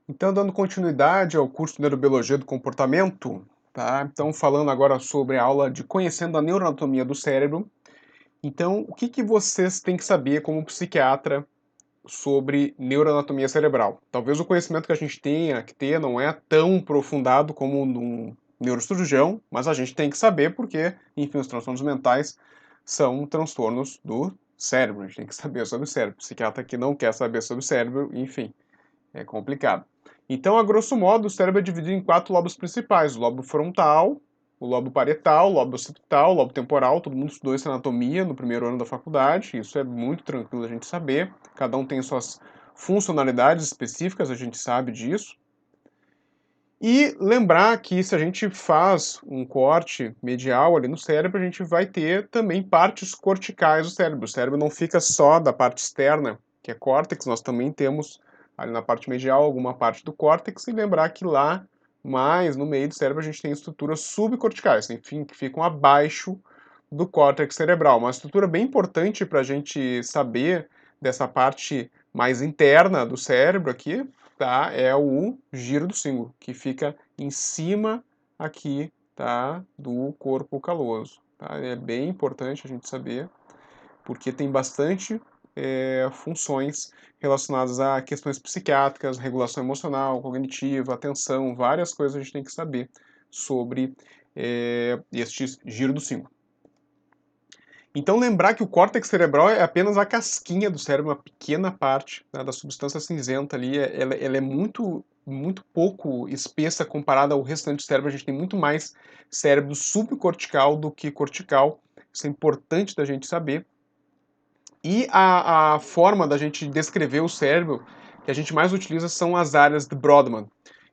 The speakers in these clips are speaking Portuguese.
Então, dando continuidade ao curso de Neurobiologia do Comportamento, tá? Então, falando agora sobre a aula de Conhecendo a Neuroanatomia do Cérebro. Então, o que que vocês têm que saber como psiquiatra sobre neuroanatomia cerebral? Talvez o conhecimento que a gente tenha que ter não é tão aprofundado como num neurocirurgião, mas a gente tem que saber porque, enfim, os transtornos mentais são transtornos do cérebro. A gente tem que saber sobre o cérebro. O psiquiatra que não quer saber sobre o cérebro, enfim, é complicado. Então, a grosso modo, o cérebro é dividido em 4 lobos principais: o lobo frontal, o lobo parietal, o lobo occipital, o lobo temporal. Todo mundo estudou isso em anatomia no primeiro ano da faculdade, isso é muito tranquilo a gente saber. Cada um tem suas funcionalidades específicas, a gente sabe disso. E lembrar que se a gente faz um corte medial ali no cérebro, a gente vai ter também partes corticais do cérebro. O cérebro não fica só da parte externa, que é córtex, nós também temos ali na parte medial alguma parte do córtex, e lembrar que lá, mais no meio do cérebro, a gente tem estruturas subcorticais, enfim, que ficam abaixo do córtex cerebral. Uma estrutura bem importante para a gente saber dessa parte mais interna do cérebro aqui, tá? É o giro do cíngulo, que fica em cima aqui, tá? Do corpo caloso, tá? É bem importante a gente saber, porque tem bastante funções relacionadas a questões psiquiátricas, regulação emocional, cognitiva, atenção, várias coisas a gente tem que saber sobre este giro do cíngulo. Então, lembrar que o córtex cerebral é apenas a casquinha do cérebro, uma pequena parte, né, da substância cinzenta ali. Ela é muito, muito pouco espessa comparada ao restante do cérebro. A gente tem muito mais cérebro subcortical do que cortical. Isso é importante da gente saber. E a forma da gente descrever o cérebro que a gente mais utiliza são as áreas de Brodmann.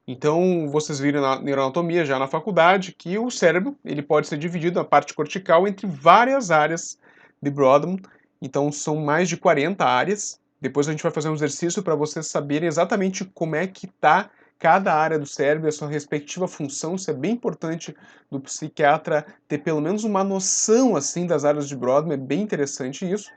Então, vocês viram na neuroanatomia já na faculdade que o cérebro ele pode ser dividido na parte cortical entre várias áreas de Brodmann. Então, são mais de 40 áreas. Depois a gente vai fazer um exercício para vocês saberem exatamente como é que está cada área do cérebro e a sua respectiva função. Isso é bem importante do psiquiatra ter pelo menos uma noção assim das áreas de Brodmann. É bem interessante isso.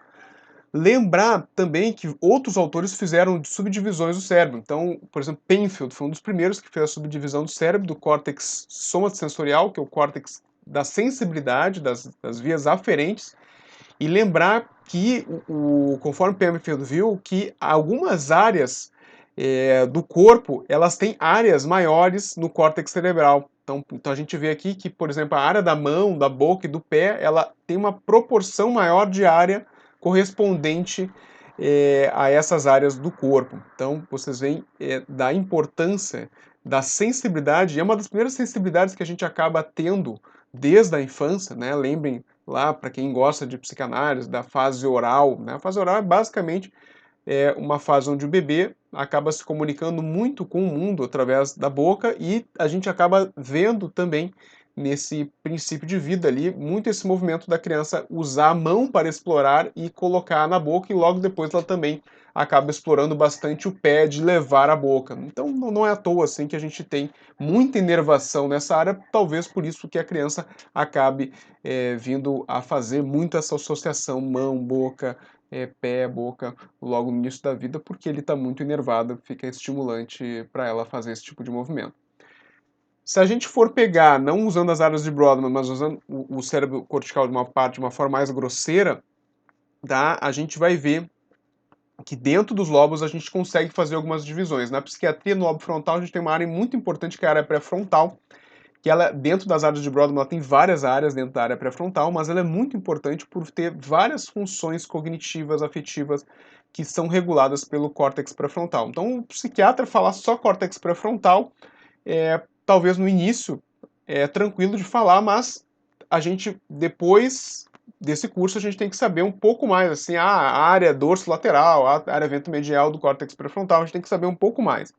Lembrar também que outros autores fizeram subdivisões do cérebro. Então, por exemplo, Penfield foi um dos primeiros que fez a subdivisão do cérebro, do córtex somatosensorial, que é o córtex da sensibilidade, das vias aferentes, e lembrar que, conforme Penfield viu, que algumas áreas do corpo, elas têm áreas maiores no córtex cerebral. Então a gente vê aqui que, por exemplo, a área da mão, da boca e do pé, ela tem uma proporção maior de área correspondente a essas áreas do corpo. Então vocês veem da importância da sensibilidade, e é uma das primeiras sensibilidades que a gente acaba tendo desde a infância, né? Lembrem lá, para quem gosta de psicanálise, da fase oral, né? A fase oral é basicamente uma fase onde o bebê acaba se comunicando muito com o mundo através da boca, e a gente acaba vendo também nesse princípio de vida ali muito esse movimento da criança usar a mão para explorar e colocar na boca, e logo depois ela também acaba explorando bastante o pé de levar à boca. Então não é à toa assim que a gente tem muita inervação nessa área, talvez por isso que a criança acabe vindo a fazer muito essa associação mão, boca, pé, boca, logo no início da vida, porque ele está muito inervado, fica estimulante para ela fazer esse tipo de movimento. Se a gente for pegar, não usando as áreas de Brodmann, mas usando o cérebro cortical de uma forma mais grosseira, tá? A gente vai ver que dentro dos lobos a gente consegue fazer algumas divisões. Na psiquiatria, no lobo frontal, a gente tem uma área muito importante que é a área pré-frontal, que ela, dentro das áreas de Brodmann, ela tem várias áreas dentro da área pré-frontal, mas ela é muito importante por ter várias funções cognitivas, afetivas, que são reguladas pelo córtex pré-frontal. Então, o psiquiatra falar só córtex pré-frontal, talvez no início, é tranquilo de falar, mas a gente, depois desse curso, a gente tem que saber um pouco mais, assim, a área dorso-lateral, a área ventro-medial do córtex pré-frontal, a gente tem que saber um pouco mais.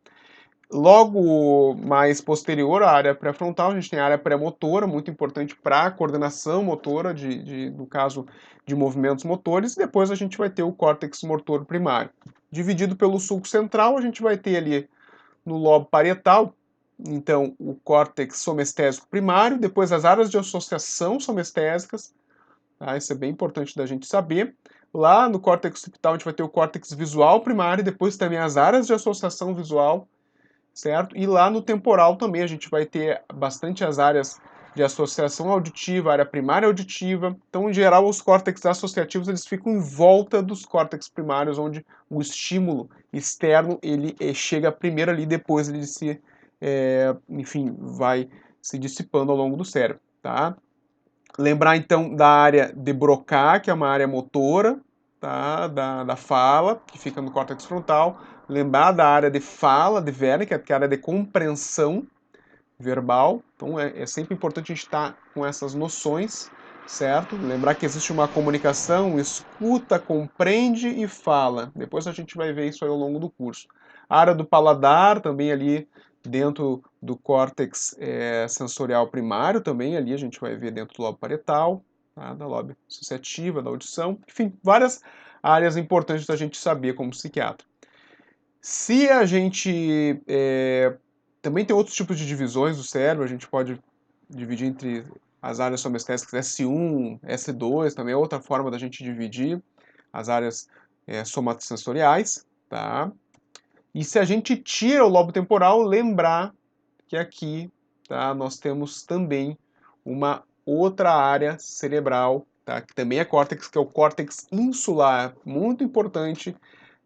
Logo mais posterior à área pré-frontal, a gente tem a área pré-motora, muito importante para a coordenação motora, no caso de movimentos motores, e depois a gente vai ter o córtex motor primário. Dividido pelo sulco central, a gente vai ter ali no lobo parietal, então o córtex somestésico primário, depois as áreas de associação somestésicas, tá? Isso é bem importante da gente saber. Lá no córtex occipital a gente vai ter o córtex visual primário, depois também as áreas de associação visual, certo? E lá no temporal também a gente vai ter bastante as áreas de associação auditiva, área primária auditiva. Então, em geral, os córtex associativos eles ficam em volta dos córtex primários, onde o estímulo externo ele chega primeiro ali, depois ele se, enfim, vai se dissipando ao longo do cérebro, tá? Lembrar então da área de Broca, que é uma área motora, tá? da fala, que fica no córtex frontal. Lembrar da área de fala, de Wernicke, que é a área de compreensão verbal. Então é sempre importante a gente estar com essas noções, certo? Lembrar que existe uma comunicação, escuta, compreende e fala. Depois a gente vai ver isso aí ao longo do curso. A área do paladar, também ali dentro do córtex sensorial primário, também ali a gente vai ver dentro do lobo parietal, tá? Da lobe associativa, da audição. Enfim, várias áreas importantes da gente saber como psiquiatra. Se a gente também tem outros tipos de divisões do cérebro, a gente pode dividir entre as áreas somestésicas S1, S2, também é outra forma da gente dividir as áreas somatosensoriais, tá? E se a gente tira o lobo temporal, lembrar que aqui, tá, nós temos também uma outra área cerebral, tá, que também é córtex, que é o córtex insular, muito importante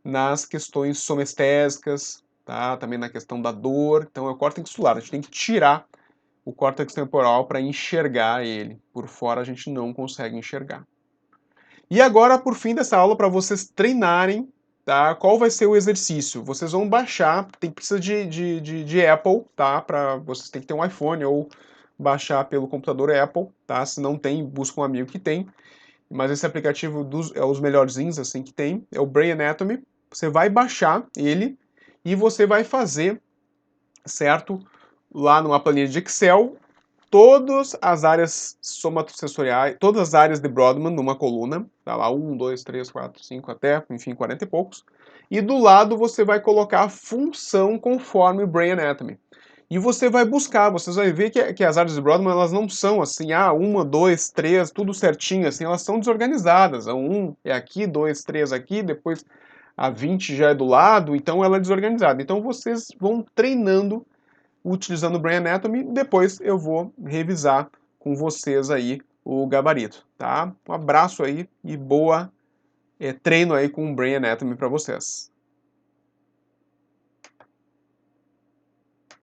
nas questões somestésicas, tá? Também na questão da dor. Então é o córtex insular. A gente tem que tirar o córtex temporal para enxergar ele. Por fora a gente não consegue enxergar. E agora, por fim dessa aula, para vocês treinarem, tá? Qual vai ser o exercício? Vocês vão baixar, precisa de Apple, tá? Vocês têm que ter um iPhone ou baixar pelo computador Apple, tá? Se não tem, busca um amigo que tem. Mas esse aplicativo é os melhorzinhos assim que tem, é o Brain Anatomy. Você vai baixar ele e você vai fazer, certo? Lá numa planilha de Excel, todas as áreas somatosensoriais, todas as áreas de Brodmann numa coluna, tá lá 1, 2, 3, 4, 5 até, enfim, 40 e poucos. E do lado você vai colocar a função conforme o Brain Anatomy. E você vai buscar, você vai ver que as áreas de Brodmann, elas não são assim, uma, dois, três, tudo certinho, assim, elas são desorganizadas. A 1 é aqui, 2, 3 aqui, depois a 20 já é do lado, então ela é desorganizada. Então vocês vão treinando utilizando o Brain Anatomy, depois eu vou revisar com vocês aí o gabarito, tá? Um abraço aí e boa treino aí com o Brain Anatomy para vocês.